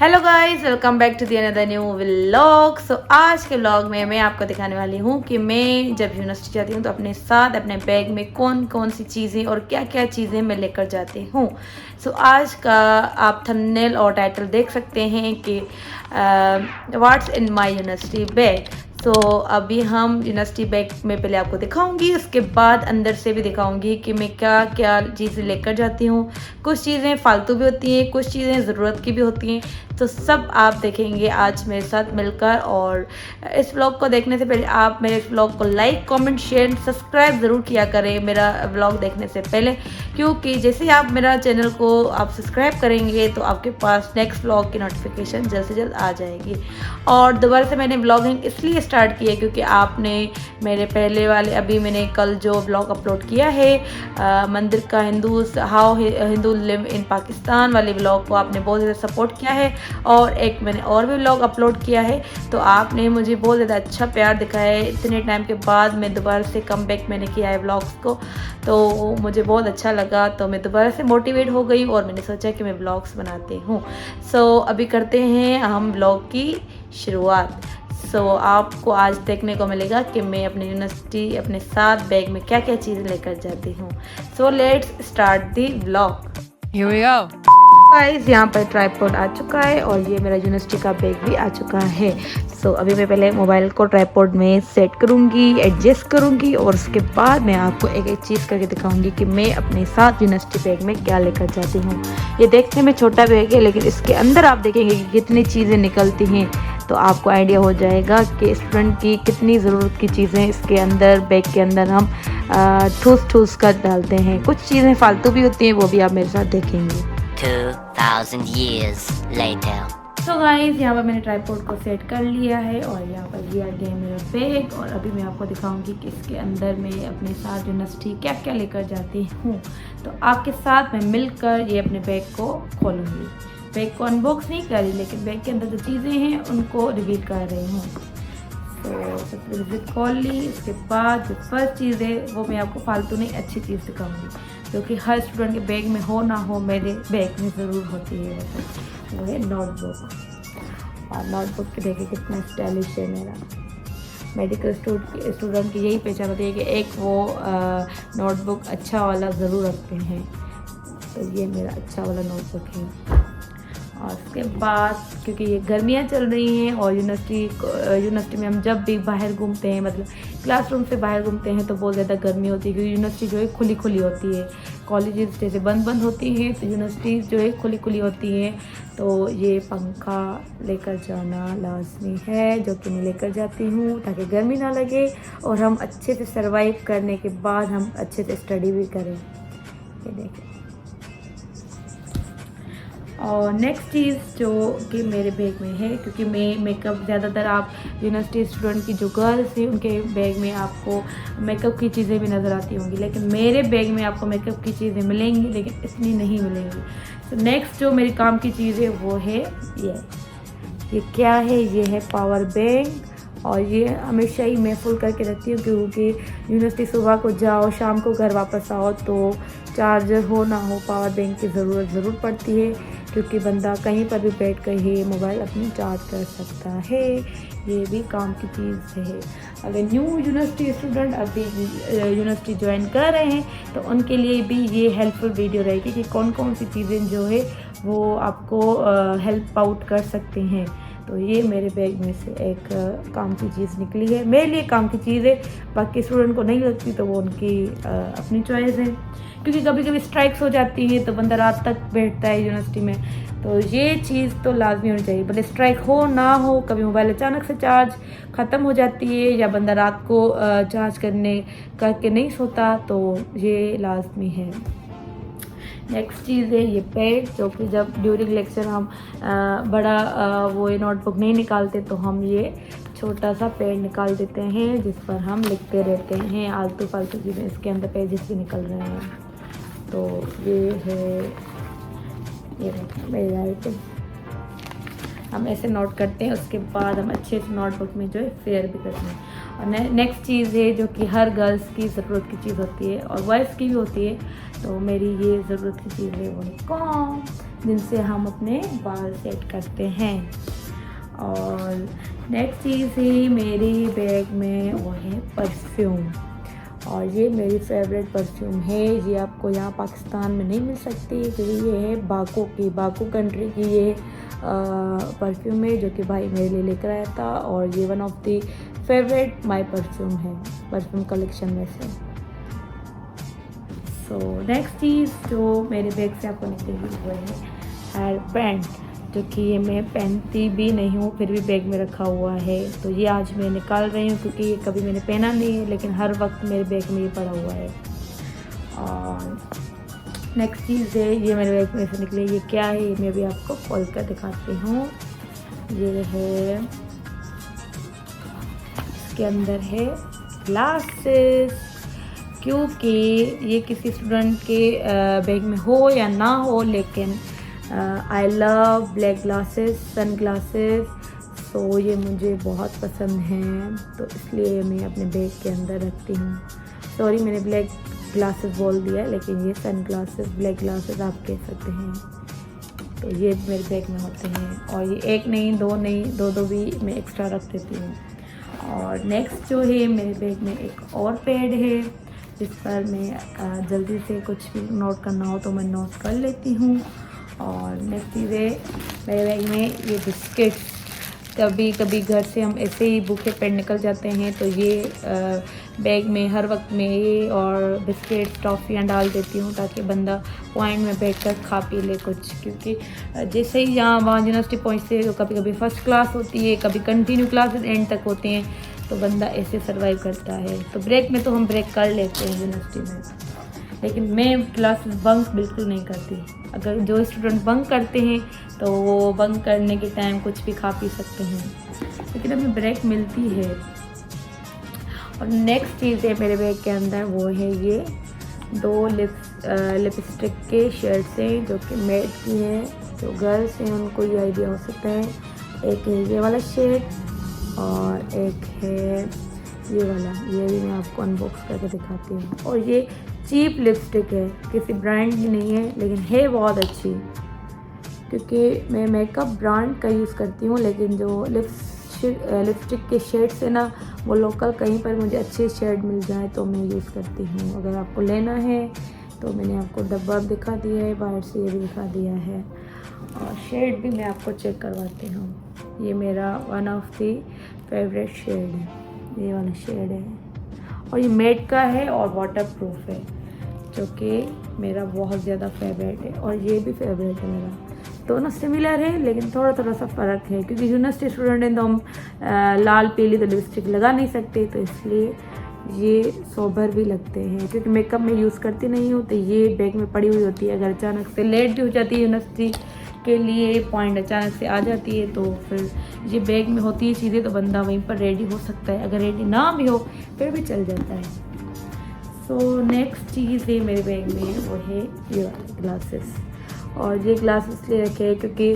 Hello guys, welcome back to the another new vlog. So आज के vlog में मैं आपको दिखाने वाली हूँ कि मैं जब यूनिवर्सिटी जाती हूँ तो अपने साथ अपने बैग में कौन कौन सी चीज़ें और क्या क्या चीज़ें मैं लेकर जाती हूँ। सो आज का आप थंबनेल और टाइटल देख सकते हैं कि what's in my university bag. So अभी हम यूनिवर्सिटी बैग में पहले आपको दिखाऊंगी, उसके बाद अंदर से भी दिखाऊंगी कि मैं क्या क्या चीज़ें लेकर जाती हूँ। कुछ चीज़ें फालतू भी होती हैं, कुछ चीज़ें ज़रूरत की भी होती हैं, तो सब आप देखेंगे आज मेरे साथ मिलकर। और इस व्लॉग को देखने से पहले आप मेरे इस व्लॉग को लाइक, कमेंट, शेयर, सब्सक्राइब ज़रूर किया करें मेरा व्लॉग देखने से पहले, क्योंकि जैसे आप मेरा चैनल को आप सब्सक्राइब करेंगे तो आपके पास नेक्स्ट व्लॉग की नोटिफिकेशन जल्द से जल्द आ जाएगी। और दोबारा से मैंने व्लॉगिंग इसलिए स्टार्ट की है क्योंकि आपने मेरे पहले वाले, अभी मैंने कल जो व्लॉग अपलोड किया है मंदिर का how Hindu live in Pakistan वाले व्लॉग को आपने बहुत ज़्यादा सपोर्ट किया है, और एक मैंने और भी व्लॉग अपलोड किया है तो आपने मुझे बहुत ज़्यादा अच्छा प्यार दिखाया है। इतने टाइम के बाद मैं दोबारा से कम बैक मैंने किया है व्लॉग्स को, तो मुझे बहुत अच्छा लगा, तो मैं दोबारा से मोटिवेट हो गई और मैंने सोचा कि मैं व्लॉग्स बनाती हूँ। सो अभी करते हैं हम व्लॉग की शुरुआत। सो आपको आज देखने को मिलेगा कि मैं अपनी यूनिवर्सिटी अपने साथ बैग में क्या क्या चीज़ें लेकर जाती हूँ। So let's start the vlog. Here we go. Guys, यहाँ पर ट्राइपॉड आ चुका है और ये मेरा यूनिवर्सिटी का बैग भी आ चुका है। सो अभी मैं पहले मोबाइल को ट्राइपॉड में सेट करूँगी, एडजस्ट करूँगी, और उसके बाद मैं आपको एक एक चीज़ करके दिखाऊँगी कि मैं अपने साथ यूनिवर्सिटी बैग में क्या लेकर जाती हूँ। ये देखने में छोटा बैग है, लेकिन इसके अंदर आप देखेंगे कि कितनी चीज़ें निकलती हैं, तो आपको आइडिया हो जाएगा कि स्टूडेंट की कितनी ज़रूरत की चीज़ें इसके अंदर बैग के अंदर हम ठूस ठूस कर डालते हैं। कुछ चीज़ें फालतू भी होती हैं, वो भी आप मेरे साथ देखेंगे। 2000 years later. तो गाइस, यहाँ पर मैंने ट्राइपॉड को सेट कर लिया है और यहाँ पर ये आ गया मेरा बैग, और अभी मैं आपको दिखाऊंगी कि इसके अंदर मैं अपने साथ यूनिवर्सिटी क्या क्या लेकर जाती हूँ। तो आपके साथ मैं मिलकर ये अपने बैग को खोलूँगी। बैग को अनबॉक्स नहीं कर रही, लेकिन बैग के अंदर जो चीज़ें हैं उनको रिवील कर रही हूँ। तो सबसे पहले खोल ली, इसके बाद जो फर्स्ट चीज़ है वो मैं आपको फालतू नहीं अच्छी चीज़ दिखाऊंगी, क्योंकि हर स्टूडेंट के बैग में हो ना हो मेरे बैग में ज़रूर होती है। वो है नोटबुक। और नोटबुक देखिए कितना स्टाइलिश है मेरा। मेडिकल स्टूडेंट की यही पहचान होती है कि एक वो नोटबुक अच्छा वाला ज़रूर रखते हैं, तो ये मेरा अच्छा वाला नोटबुक है। और उसके बाद क्योंकि ये गर्मियाँ चल रही हैं और यूनिवर्सिटी में हम जब भी बाहर घूमते हैं, मतलब क्लासरूम से बाहर घूमते हैं, तो बहुत ज़्यादा गर्मी होती है, क्योंकि यूनिवर्सिटी जो है खुली खुली होती है। कॉलेजेस जैसे बंद बंद होती हैं, तो यूनिवर्सिटीज़ जो है खुली खुली होती हैं। तो ये पंखा लेकर जाना लाजमी है, जो कि मैं लेकर जाती हूँ ताकि गर्मी ना लगे और हम अच्छे से सर्वाइव करने के बाद हम अच्छे से स्टडी भी करें। ये देखें। और नेक्स्ट चीज़ जो कि मेरे बैग में है, क्योंकि मैं मेकअप, ज़्यादातर आप यूनिवर्सिटी स्टूडेंट की जो गर्ल्स हैं उनके बैग में आपको मेकअप की चीज़ें भी नज़र आती होंगी, लेकिन मेरे बैग में आपको मेकअप की चीज़ें मिलेंगी, लेकिन इतनी नहीं मिलेंगी। तो नेक्स्ट जो मेरे काम की चीज़ है वो है ये क्या है, ये है पावर बैंक। और ये हमेशा ही मैं फुल करके रखती हूँ, क्योंकि यूनिवर्सिटी सुबह को जाओ, शाम को घर वापस आओ, तो चार्जर हो ना हो पावर बैंक की ज़रूरत ज़रूर पड़ती है, क्योंकि बंदा कहीं पर भी बैठ कर ही मोबाइल अपनी चार्ज कर सकता है। ये भी काम की चीज़ है। अगर न्यू यूनिवर्सिटी स्टूडेंट अभी यूनिवर्सिटी ज्वाइन कर रहे हैं तो उनके लिए भी ये हेल्पफुल वीडियो रहेगी कि कौन कौन सी चीज़ें जो है वो आपको हेल्प आउट कर सकते हैं। तो ये मेरे बैग में से एक काम की चीज़ निकली है, मेरे लिए काम की चीज़ है। बाकी स्टूडेंट को नहीं लगती तो वो उनकी अपनी चॉइस है, क्योंकि कभी कभी स्ट्राइक्स हो जाती है तो बंदा रात तक बैठता है यूनिवर्सिटी में, तो ये चीज़ तो लाजमी होनी चाहिए। भले स्ट्राइक हो ना हो, कभी मोबाइल अचानक से चार्ज ख़त्म हो जाती है या बंदा रात को चार्ज करके नहीं सोता, तो ये लाजमी है। नेक्स्ट चीज़ है ये पैड, जो कि जब ड्यूरिंग लेक्चर हम बड़ा वो ये नोटबुक नहीं निकालते तो हम ये छोटा सा पैड निकाल देते हैं, जिस पर हम लिखते रहते हैं आलतू फालतू चीज़ें। इसके अंदर पेजेस भी निकल रहे हैं, तो ये है, ये मेरे आइटम हम ऐसे नोट करते हैं। उसके बाद हम अच्छे से नोटबुक में जो है फेयर भी करते हैं। और नेक्स्ट चीज़ है जो कि हर गर्ल्स की ज़रूरत की चीज़ होती है और बॉयज़ की भी होती है, तो मेरी ये ज़रूरत की चीज़ है वो है कॉम। जिनसे हम अपने बाल सेट करते हैं। और नेक्स्ट चीज़ है मेरी बैग में वो है परफ्यूम। और ये मेरी फेवरेट परफ्यूम है। ये आपको यहाँ पाकिस्तान में नहीं मिल सकती क्योंकि ये है बाकू कंट्री की ये परफ्यूम है, जो कि भाई मेरे लिए लेकर आया था। और ये one of the favourite my perfume है परफ्यूम कलेक्शन में से। सो नेक्स्ट चीज़ जो मेरे बैग से आपको निकलेगी वो है हेयर बैंड, जो कि ये मैं पहनती भी नहीं हूँ फिर भी बैग में रखा हुआ है। तो ये आज मैं निकाल रही हूँ क्योंकि ये कभी मैंने पहना नहीं है, लेकिन हर वक्त मेरे बैग में ये पड़ा हुआ है। और नेक्स्ट चीज़ है ये मेरे बैग में से निकले, ये क्या है ये मैं भी आपको खोल कर दिखाती हूँ। ये है, इसके अंदर है ग्लासेस, क्योंकि ये किसी स्टूडेंट के बैग में हो या ना हो, लेकिन I love black glasses, sun glasses. So ये मुझे बहुत पसंद हैं, तो इसलिए मैं अपने बैग के अंदर रखती हूँ। सॉरी मैंने ब्लैक ग्लासेस बोल दिया, लेकिन ये सन ग्लासेस ब्लैक ग्लासेस आप कह सकते हैं। तो ये मेरे बैग में होते हैं, और ये एक नहीं दो भी मैं एक्स्ट्रा रख देती हूँ। और नेक्स्ट जो है मेरे बैग में एक और पैड है, जिस पर मैं जल्दी से कुछ भी नोट करना हो तो मैं नोट कर लेती हूँ। और नेक्स्ट चीज़ है मेरे बैग में ये बिस्किट्स। कभी कभी घर से हम ऐसे ही भूखे पेट निकल जाते हैं, तो ये बैग में हर वक्त में ये और बिस्किट्स टॉफ़ियाँ डाल देती हूँ, ताकि बंदा पॉइंट में बैठकर खा पी ले कुछ। क्योंकि जैसे ही वहाँ यूनिवर्सिटी पहुँचते हैं तो कभी कभी फर्स्ट क्लास होती है, कभी कंटिन्यू क्लासेस एंड तक होते हैं, तो बंदा ऐसे सर्वाइव करता है। तो ब्रेक में तो हम ब्रेक कर लेते हैं यूनिवर्सिटी में, लेकिन मैं क्लासेस बंक बिल्कुल नहीं करती। अगर जो स्टूडेंट बंक करते हैं तो वो बंक करने के टाइम कुछ भी खा पी सकते हैं, लेकिन हमें ब्रेक मिलती है। और नेक्स्ट चीज़ है मेरे बैग के अंदर वो है ये 2 लिपस्टिक के शेड्स हैं, जो कि मेड की हैं। जो गर्ल्स हैं उनको ये आइडिया हो सकता है। एक है ये वाला शेड और एक है ये वाला, ये भी मैं आपको अनबॉक्स करके दिखाती हूँ। और ये चीप लिपस्टिक है, किसी ब्रांड की नहीं है, लेकिन है बहुत अच्छी। क्योंकि मैं मेकअप ब्रांड का यूज़ करती हूँ, लेकिन जो लिपस्टिक के शेड्स है ना, वो लोकल कहीं पर मुझे अच्छे शेड मिल जाए तो मैं यूज़ करती हूँ। अगर आपको लेना है तो मैंने आपको डब्बा दिखा दिया है, बाहर से ये भी दिखा दिया है, और शेड भी मैं आपको चेक करवाती हूँ। ये मेरा one of the favourite shade है, ये वाला शेड है, और ये मेड का है और वाटर प्रूफ है, जो कि मेरा बहुत ज़्यादा फेवरेट है। और ये भी फेवरेट है मेरा। दोनों सिमिलर है, लेकिन थोड़ा थोड़ा सा फ़र्क है, क्योंकि यूनिवर्सिटी स्टूडेंट हैं तो हम लाल पीली तो लिपस्टिक लगा नहीं सकते, तो इसलिए ये सोबर भी लगते हैं। क्योंकि मेकअप में यूज़ करती नहीं हूँ, तो ये बैग में पड़ी हुई होती है। अगर अचानक से लेट भी हो जाती है यूनिवर्सिटी के लिए, पॉइंट अचानक से आ जाती है, तो फिर ये बैग में होती है चीज़ें, तो बंदा वहीं पर रेडी हो सकता है। अगर रेडी ना भी हो फिर भी चल जाता है। सो नेक्स्ट चीज़ है मेरे बैग में वो है ये ग्लासेस। और ये ग्लासेस इसलिए रखे हैं क्योंकि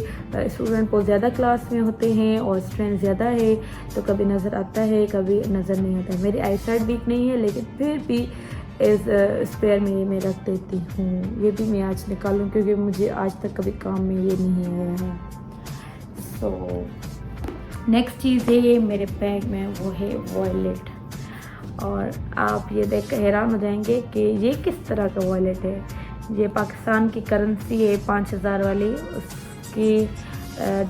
स्टूडेंट बहुत ज़्यादा क्लास में होते हैं और स्ट्रेंथ ज़्यादा है, तो कभी नज़र आता है कभी नज़र नहीं आता है। मेरी आई साइट वीक नहीं है, लेकिन फिर भी इस स्पेयर में ये मैं रख देती हूँ। ये भी मैं आज निकालूँ क्योंकि मुझे आज तक कभी काम में ये नहीं आया है। सो नेक्स्ट चीज़ है मेरे बैग में वो है वॉलेट। और आप ये देख कर हैरान हो जाएंगे कि ये किस तरह का वॉलेट है। ये पाकिस्तान की करेंसी है 5000 वाली, उसकी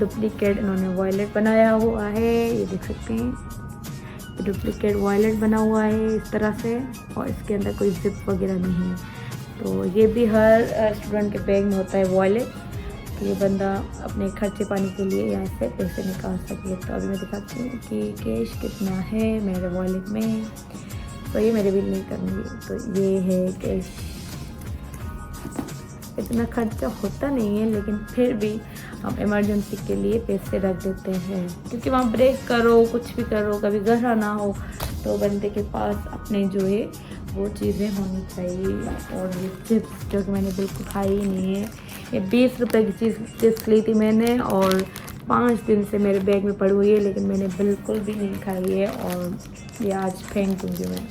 डुप्लीकेट इन्होंने वॉलेट बनाया हुआ है। ये देख सकते हैं डुप्लीकेट वॉलेट बना हुआ है इस तरह से, और इसके अंदर कोई जिप वगैरह नहीं है। तो ये भी हर स्टूडेंट के बैग में होता है वॉलेट, कि ये बंदा अपने खर्चे पानी के लिए यहाँ से पैसे निकाल सके। तो अभी मैं दिखाती हूँ कि कैश कितना है मेरे वॉलेट में। तो ये मेरे बिल नहीं करनी, तो ये है कैश। इतना खर्चा होता नहीं है, लेकिन फिर भी हम इमरजेंसी के लिए पैसे रख देते हैं, क्योंकि वहाँ ब्रेक करो कुछ भी करो, कभी घर आना हो, तो बंदे के पास अपने जो है वो चीज़ें होनी चाहिए। और ये चिप्स जो कि मैंने बिल्कुल खाई ही नहीं है, ये 20 रुपये की चिप्स ली थी मैंने, और 5 दिन से मेरे बैग में पड़ी हुई है, लेकिन मैंने बिल्कुल भी नहीं खाई है। और ये आज फेंक दूँगी मैं,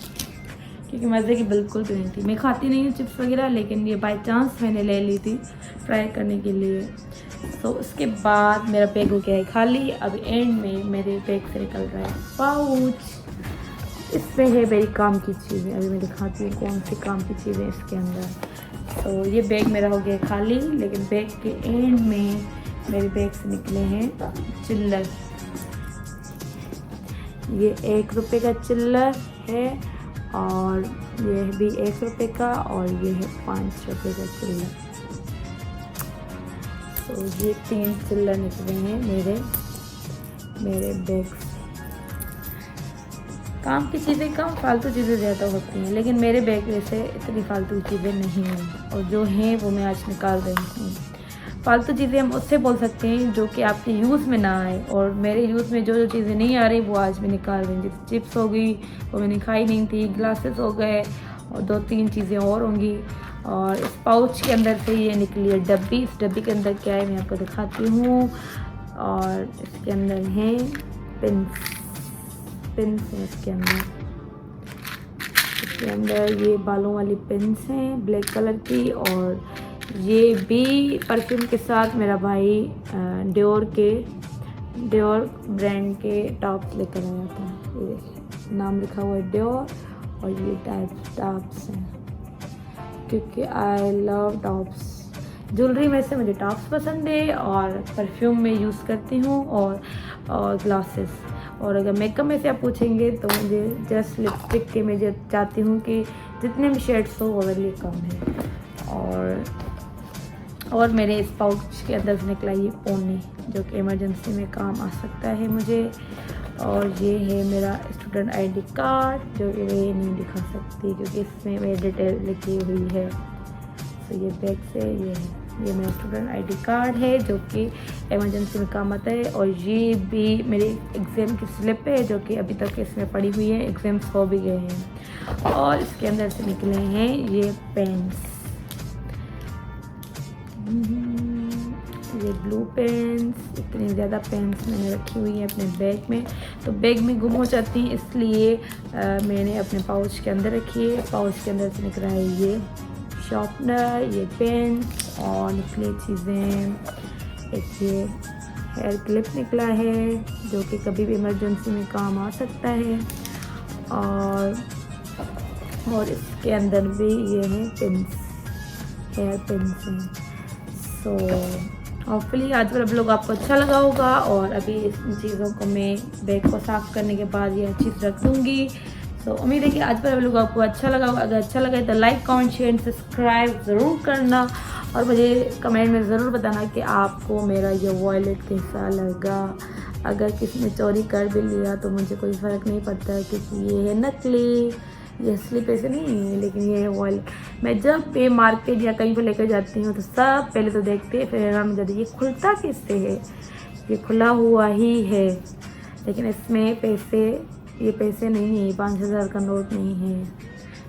क्योंकि मज़े की बिल्कुल भी नहीं थी। मैं खाती नहीं हूँ चिप्स वगैरह, लेकिन ये बाय चांस मैंने ले ली थी ट्राई करने के लिए। तो उसके बाद मेरा बैग हो गया है खाली। अब एंड में मेरे बैग से निकल रहा है पाउच। इसमें है मेरी काम की चीज़ें। अभी मैं दिखाती हूँ कौन सी काम की चीज़ें इसके अंदर। तो ये बैग मेरा हो गया खाली, लेकिन बैग के एंड में मेरे बैग से निकले हैं चिल्लर। ये 1 रुपये का चिल्लर है, और ये भी 1 रुपये का, और ये है 5 रुपये का चिल्लर। तो ये 3 चिल्लर निकले हैं मेरे बैग से। काम की चीज़ें कम, फालतू चीज़ें ज़्यादा होती हैं, लेकिन मेरे बैग में से इतनी फालतू चीज़ें नहीं हैं, और जो हैं वो मैं आज निकाल रही हूँ। फालतू चीज़ें हम उससे बोल सकते हैं जो कि आपके यूज़ में ना आए, और मेरे यूज़ में जो चीज़ें नहीं आ रही वो आज मैं निकाल रही हूँ। जैसे चिप्स हो गई, वो मैंने खाई नहीं थी, ग्लासेस हो गए, और 2-3 चीज़ें और होंगी। और इस पाउच के अंदर से ये निकली है डब्बी। इस डब्बी के अंदर क्या है मैं आपको दिखाती हूँ। और इसके अंदर हैं पिन्स हैं इसके अंदर ये बालों वाली पिन्स हैं ब्लैक कलर की। और ये भी परफ्यूम के साथ मेरा भाई डियोर ब्रांड के टॉप्स लेकर आया था। ये नाम लिखा हुआ है डियोर, और ये टॉप्स हैं क्योंकि आई लव टॉप्स। ज्वेलरी में से मुझे टॉप्स पसंद है, और परफ्यूम में यूज़ करती हूँ, और ग्लासेस। और अगर मेकअप में से आप पूछेंगे तो मुझे जस्ट लिपस्टिक के मैं चाहती हूँ कि जितने भी शेड्स हो वो मेरे लिए कम है। और मेरे इस पाउच के अंदर से निकला ये पोनी, जो कि इमरजेंसी में काम आ सकता है मुझे। और ये है मेरा स्टूडेंट आईडी कार्ड, जो कि मैं नहीं दिखा सकती क्योंकि इसमें मेरी डिटेल लिखी हुई है। तो ये बैग से ये मेरा स्टूडेंट आईडी कार्ड है, जो कि इमरजेंसी में काम आता है। और ये भी मेरी एग्ज़ाम की स्लिप है, जो कि अभी तक इसमें पड़ी हुई है, एग्ज़ाम्स हो भी गए हैं। और इसके अंदर से निकले हैं ये पेन्स, ये ब्लू पेन्स। इतनी ज़्यादा पेन्स मैंने रखी हुई है अपने बैग में, तो बैग में गुम हो जाती हैं, इसलिए मैंने अपने पाउच के अंदर रखी है। पाउच के अंदर से निकला है ये शार्पनर, ये पेन, और निकले चीज़ें। एक ये हेयर क्लिप निकला है, जो कि कभी भी इमरजेंसी में काम आ सकता है। और इसके अंदर भी ये है पिन्स, हेयर पिन्स हैं। सो होपफुली आज वाला ब्लॉग आपको अच्छा लगा होगा। और अभी इन चीज़ों को मैं बैग को साफ़ करने के बाद ये चीज़ रख दूँगी। तो उम्मीद है कि आज वाला ब्लॉग आपको अच्छा लगा होगा। अगर अच्छा लगे तो लाइक, कमेंट, शेयर, सब्सक्राइब ज़रूर करना, और मुझे कमेंट में ज़रूर बताना कि आपको मेरा ये वॉलेट कैसा लगा। अगर किसी ने चोरी कर भी लिया तो मुझे कोई फ़र्क नहीं पड़ता है, क्योंकि ये है नकली, ये असली पैसे नहीं है। लेकिन ये है वॉलेट। मैं जब पे मार्केट या कहीं पर लेकर जाती हूँ तो सब पहले तो देखते हैं, फिर हैरान हो जाते हैं ये खुलता किससे है। ये खुला हुआ ही है, लेकिन इसमें ये पैसे नहीं है, 5000 का नोट नहीं है।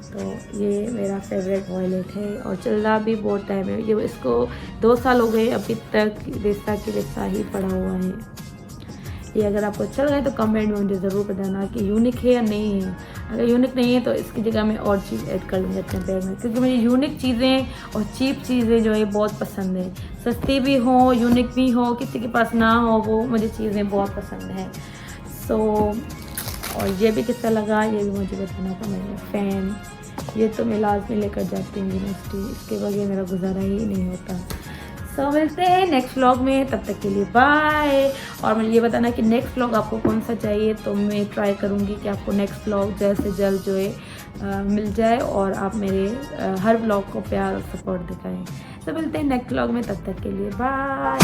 तो ये मेरा फेवरेट वॉलेट है, और चल रहा भी बहुत टाइम है। ये इसको 2 साल हो गए, अभी तक वैसा की वैसा ही पड़ा हुआ है। ये अगर आपको अच्छा लगा तो कमेंट में मुझे ज़रूर बताना कि यूनिक है या नहीं है। अगर यूनिक नहीं है तो इसकी जगह मैं और चीज़ ऐड कर लूँगी अपने बैग में, क्योंकि मुझे यूनिक चीज़ें और चीप चीज़ें जो है बहुत पसंद है। सस्ती भी हो, यूनिक भी हो, किसी के पास ना हो, वो मुझे चीज़ें बहुत पसंद है। और ये भी कितना लगा ये भी मुझे बताना था। मेरा फ़ैन, ये तो मैं लाजमी लेकर जाती हूँ यूनिवर्सिटी, इसके बगैर मेरा गुजारा ही नहीं होता। सो मिलते हैं नेक्स्ट व्लॉग में, तब तक के लिए बाय। और मुझे ये बताना कि नेक्स्ट व्लॉग आपको कौन सा चाहिए, तो मैं ट्राई करूँगी कि आपको नेक्स्ट व्लॉग जल्द से जल्द जो है मिल जाए, और आप मेरे हर व्लॉग को प्यार और सपोर्ट दिखाएं। तो मिलते हैं नेक्स्ट व्लॉग में, तब तक के लिए बाय।